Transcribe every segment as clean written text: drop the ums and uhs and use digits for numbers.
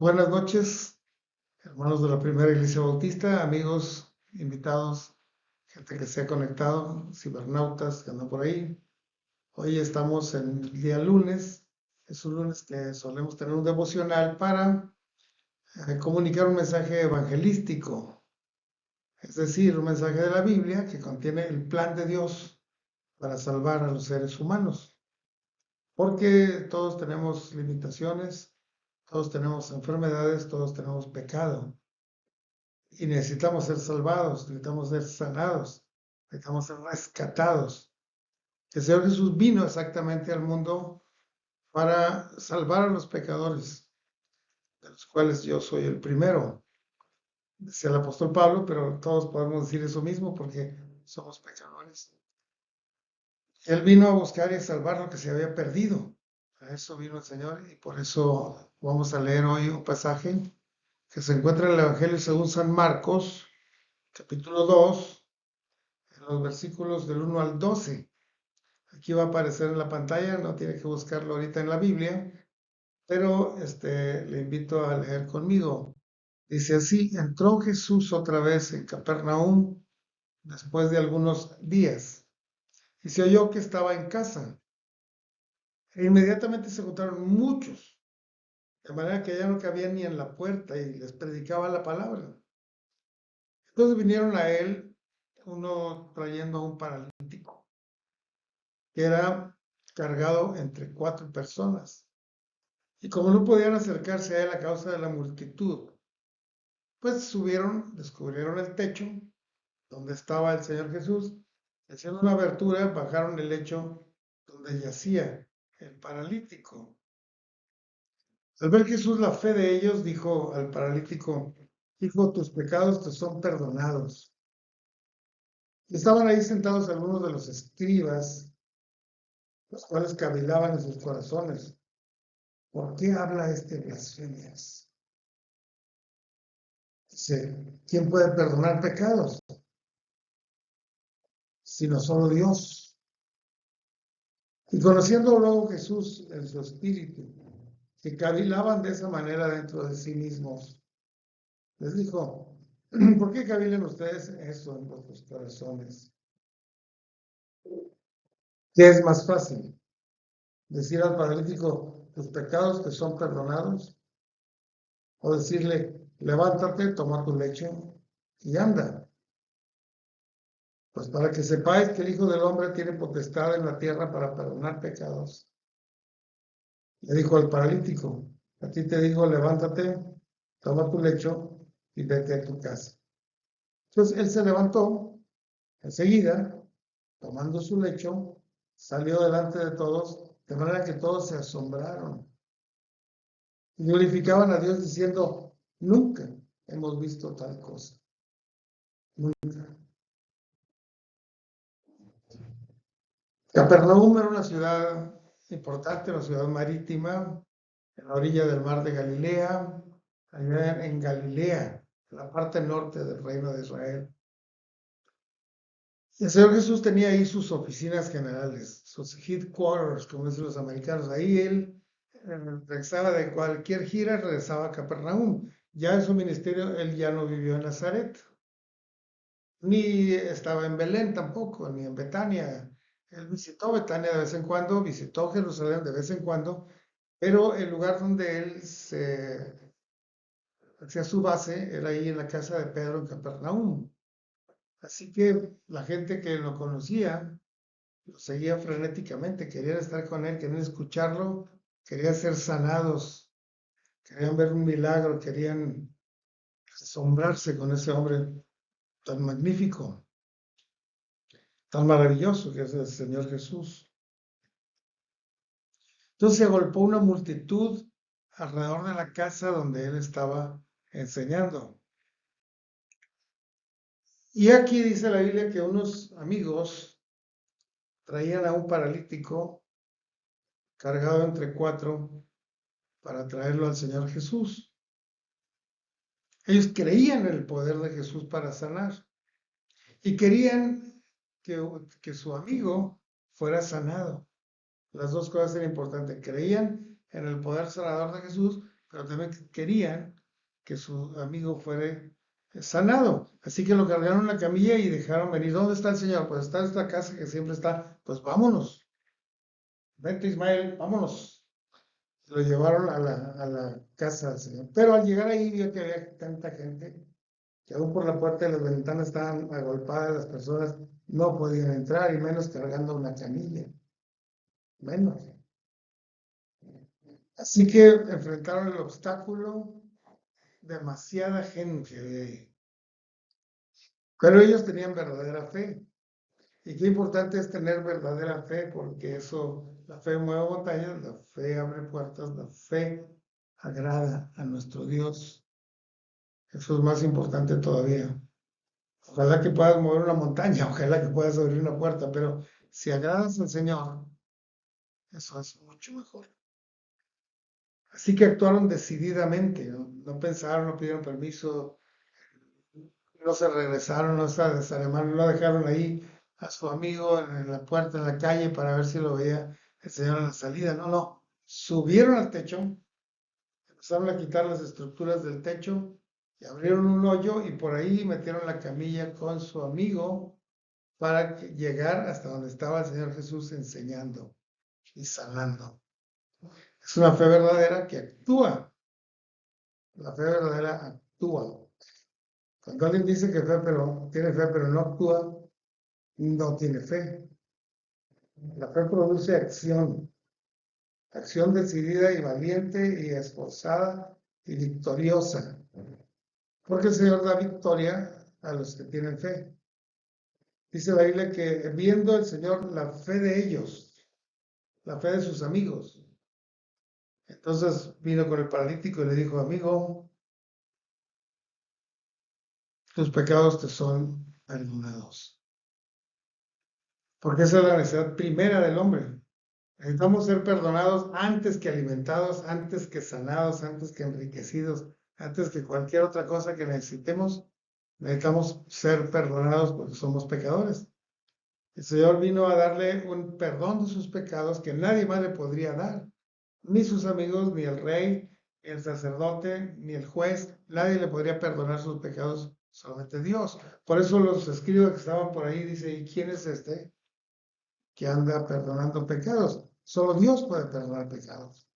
Buenas noches, hermanos de la Primera Iglesia Bautista, amigos, invitados, gente que se ha conectado, cibernautas que andan por ahí. Hoy estamos en el día lunes. Es un lunes que solemos tener un devocional para comunicar un mensaje evangelístico, es decir, un mensaje de la Biblia que contiene el plan de Dios para salvar a los seres humanos. Porque todos tenemos limitaciones, todos tenemos enfermedades, todos tenemos pecado. Y necesitamos ser salvados, necesitamos ser sanados, necesitamos ser rescatados. El Señor Jesús vino exactamente al mundo para salvar a los pecadores, de los cuales yo soy el primero. Decía el apóstol Pablo, pero todos podemos decir eso mismo porque somos pecadores. Él vino a buscar y a salvar lo que se había perdido. A eso vino el Señor y por eso vamos a leer hoy un pasaje que se encuentra en el Evangelio según San Marcos, capítulo 2, en los versículos del 1 al 12. Aquí va a aparecer en la pantalla, no tiene que buscarlo ahorita en la Biblia, pero le invito a leer conmigo. Dice así: entró Jesús otra vez en Capernaum después de algunos días y se oyó que estaba en casa. E inmediatamente se juntaron muchos, de manera que ya no cabían ni en la puerta y les predicaba la palabra. Entonces vinieron a él uno trayendo a un paralítico que era cargado entre 4 personas. Y como no podían acercarse a él a causa de la multitud, pues subieron, descubrieron el techo donde estaba el Señor Jesús, haciendo una abertura, bajaron el lecho donde yacía el paralítico. Al ver Jesús la fe de ellos, dijo al paralítico: hijo, tus pecados te son perdonados. Y estaban ahí sentados algunos de los escribas, los cuales cavilaban en sus corazones: ¿por qué habla este blasfemias? Dice: ¿quién puede perdonar pecados sino solo Dios? Y conociendo luego Jesús en su espíritu, que cavilaban de esa manera dentro de sí mismos, les dijo: ¿por qué cavilan ustedes eso en vuestros corazones? ¿Qué es más fácil? ¿Decir al paralítico, tus pecados te son perdonados? ¿O decirle, levántate, toma tu lecho y anda? Pues para que sepáis que el Hijo del Hombre tiene potestad en la tierra para perdonar pecados. Le dijo al paralítico: a ti te digo, levántate, toma tu lecho y vete a tu casa. Entonces él se levantó enseguida, tomando su lecho, salió delante de todos, de manera que todos se asombraron y glorificaban a Dios diciendo: nunca hemos visto tal cosa. Nunca. Capernaum era una ciudad importante, una ciudad marítima, en la orilla del mar de Galilea, allá en Galilea, en la parte norte del reino de Israel. El Señor Jesús tenía ahí sus oficinas generales, sus headquarters, como dicen los americanos. Ahí él regresaba de cualquier gira, regresaba a Capernaum. Ya en su ministerio él ya no vivió en Nazaret, ni estaba en Belén tampoco, ni en Betania. Él visitó Betania de vez en cuando, visitó Jerusalén de vez en cuando, pero el lugar donde él se hacía su base era ahí en la casa de Pedro en Capernaum. Así que la gente que lo conocía lo seguía frenéticamente, querían estar con él, querían escucharlo, querían ser sanados, querían ver un milagro, querían asombrarse con ese hombre tan magnífico, tan maravilloso que es el Señor Jesús. Entonces se agolpó una multitud alrededor de la casa donde él estaba enseñando. Y aquí dice la Biblia que unos amigos traían a un paralítico cargado entre 4 para traerlo al Señor Jesús. Ellos creían en el poder de Jesús para sanar y querían que su amigo fuera sanado. Las dos cosas eran importantes. Creían en el poder sanador de Jesús, pero también querían que su amigo fuera sanado. Así que lo cargaron en la camilla y dejaron venir. ¿Dónde está el Señor? Pues está en esta casa que siempre está. Pues vámonos. Vente, Ismael, vámonos. Lo llevaron a la casa del Señor. Pero al llegar ahí vio que había tanta gente que aún por la puerta de las ventanas estaban agolpadas las personas, no podían entrar y menos cargando una camilla. Menos. Así que enfrentaron el obstáculo, demasiada gente. Pero ellos tenían verdadera fe. Y qué importante es tener verdadera fe, porque eso, la fe mueve montañas, la fe abre puertas, la fe agrada a nuestro Dios. Eso es más importante todavía. Ojalá que puedas mover una montaña, ojalá que puedas abrir una puerta, pero si agradas al Señor, eso es mucho mejor. Así que actuaron decididamente, no pensaron, no pidieron permiso, no se regresaron, no se desarmaron, no dejaron ahí a su amigo en la puerta, en la calle, para ver si lo veía el Señor en la salida. No, no. Subieron al techo, empezaron a quitar las estructuras del techo y abrieron un hoyo y por ahí metieron la camilla con su amigo para llegar hasta donde estaba el Señor Jesús enseñando y sanando. Es una fe verdadera que actúa. La fe verdadera actúa. Cuando alguien dice que tiene fe pero no actúa, no tiene fe. La fe produce acción, acción decidida y valiente y esforzada y victoriosa. Porque el Señor da victoria a los que tienen fe. Dice la Biblia que viendo el Señor la fe de ellos, la fe de sus amigos, entonces vino con el paralítico y le dijo, amigo, tus pecados te son perdonados. Porque esa es la necesidad primera del hombre. Necesitamos ser perdonados antes que alimentados, antes que sanados, antes que enriquecidos, antes que cualquier otra cosa que necesitemos. Necesitamos ser perdonados porque somos pecadores. El Señor vino a darle un perdón de sus pecados que nadie más le podría dar. Ni sus amigos, ni el rey, ni el sacerdote, ni el juez. Nadie le podría perdonar sus pecados, solamente Dios. Por eso los escribas que estaban por ahí dicen, ¿y quién es este que anda perdonando pecados? Solo Dios puede perdonar pecados.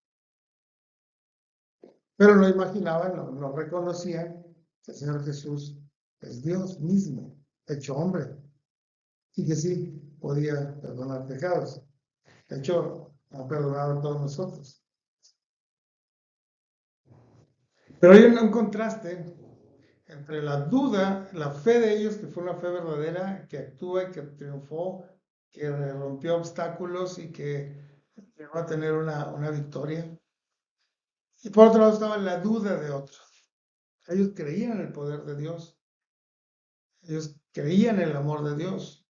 Pero no imaginaban, no reconocían que el Señor Jesús es Dios mismo, hecho hombre, y que sí podía perdonar pecados. De hecho, ha perdonado a todos nosotros. Pero hay un contraste entre la duda, la fe de ellos, que fue una fe verdadera, que actúa y que triunfó, que rompió obstáculos y que llegó a tener una victoria. Y por otro lado estaba la duda de otros. Ellos creían en el poder de Dios. Ellos creían en el amor de Dios.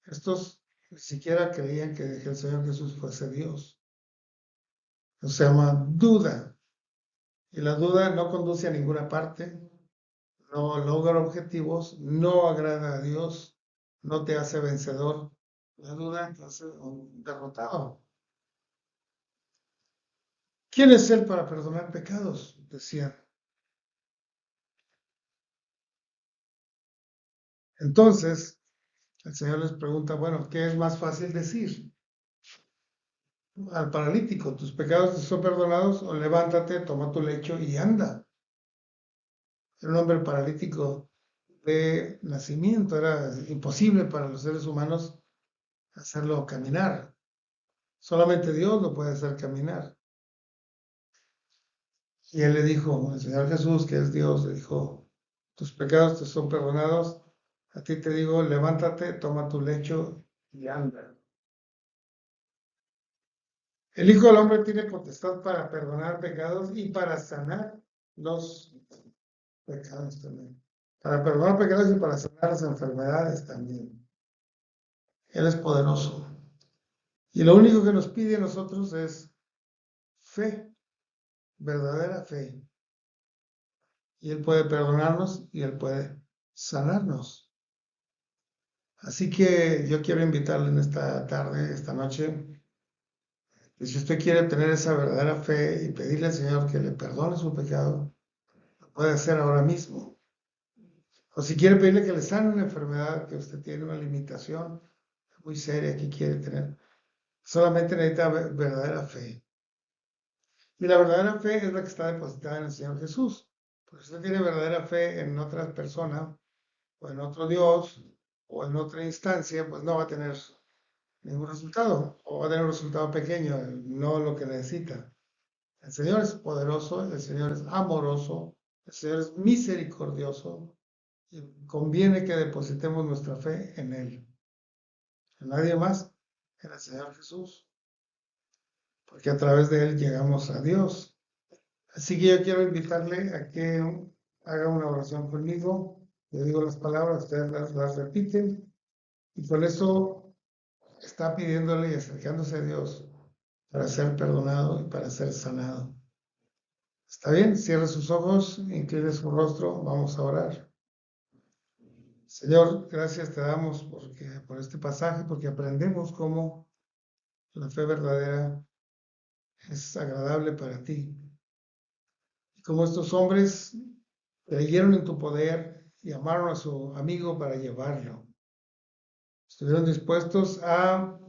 Estos ni siquiera creían que el Señor Jesús fuese Dios. Eso se llama duda. Y la duda no conduce a ninguna parte, no logra objetivos, no agrada a Dios, no te hace vencedor. La duda te hace un derrotado. ¿Quién es Él para perdonar pecados? Decían. Entonces, el Señor les pregunta, bueno, ¿qué es más fácil decir? Al paralítico, ¿tus pecados te son perdonados? O levántate, toma tu lecho y anda. Era un hombre paralítico de nacimiento, era imposible para los seres humanos hacerlo caminar. Solamente Dios lo puede hacer caminar. Y él le dijo, el Señor Jesús, que es Dios, le dijo, tus pecados te son perdonados, a ti te digo, levántate, toma tu lecho y anda. El Hijo del Hombre tiene potestad para perdonar pecados y para sanar los pecados también. Para perdonar pecados y para sanar las enfermedades también. Él es poderoso. Y lo único que nos pide a nosotros es fe, verdadera fe. Y Él puede perdonarnos y Él puede sanarnos. Así que yo quiero invitarle en esta tarde, esta noche, Y si usted quiere tener esa verdadera fe y pedirle al Señor que le perdone su pecado, lo puede hacer ahora mismo. O si quiere pedirle que le sane una enfermedad, que usted tiene una limitación muy seria que quiere tener, solamente necesita verdadera fe. Y la verdadera fe es la que está depositada en el Señor Jesús. Porque si usted tiene verdadera fe en otra persona, o en otro Dios, o en otra instancia, pues no va a tener ningún resultado, o va a tener un resultado pequeño, no lo que necesita. El Señor es poderoso, el Señor es amoroso, el Señor es misericordioso, y conviene que depositemos nuestra fe en Él, en nadie más, en el Señor Jesús, porque a través de Él llegamos a Dios. Así que yo quiero invitarle a que haga una oración conmigo. Le digo las palabras, ustedes las repiten, y con eso está pidiéndole y acercándose a Dios para ser perdonado y para ser sanado. ¿Está bien? Cierre sus ojos, incline su rostro, vamos a orar. Señor, gracias te damos por este pasaje, porque aprendemos cómo la fe verdadera es agradable para ti. Y cómo estos hombres creyeron en tu poder y amaron a su amigo para llevarlo. Estuvieron dispuestos a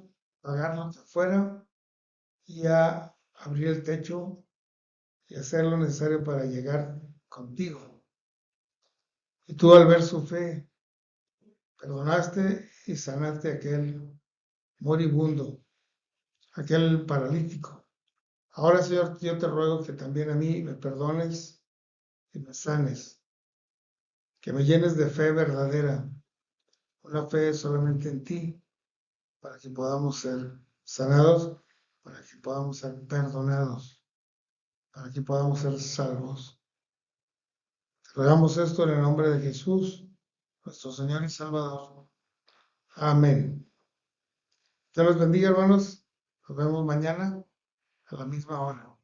pagarlo de afuera y a abrir el techo y hacer lo necesario para llegar contigo. Y tú, al ver su fe, perdonaste y sanaste a aquel moribundo, aquel paralítico. Ahora, Señor, yo te ruego que también a mí me perdones y me sanes, que me llenes de fe verdadera, una fe solamente en ti, para que podamos ser sanados, para que podamos ser perdonados, para que podamos ser salvos. Te rogamos esto en el nombre de Jesús, nuestro Señor y Salvador. Amén. Dios los bendiga, hermanos. Nos vemos mañana a la misma hora.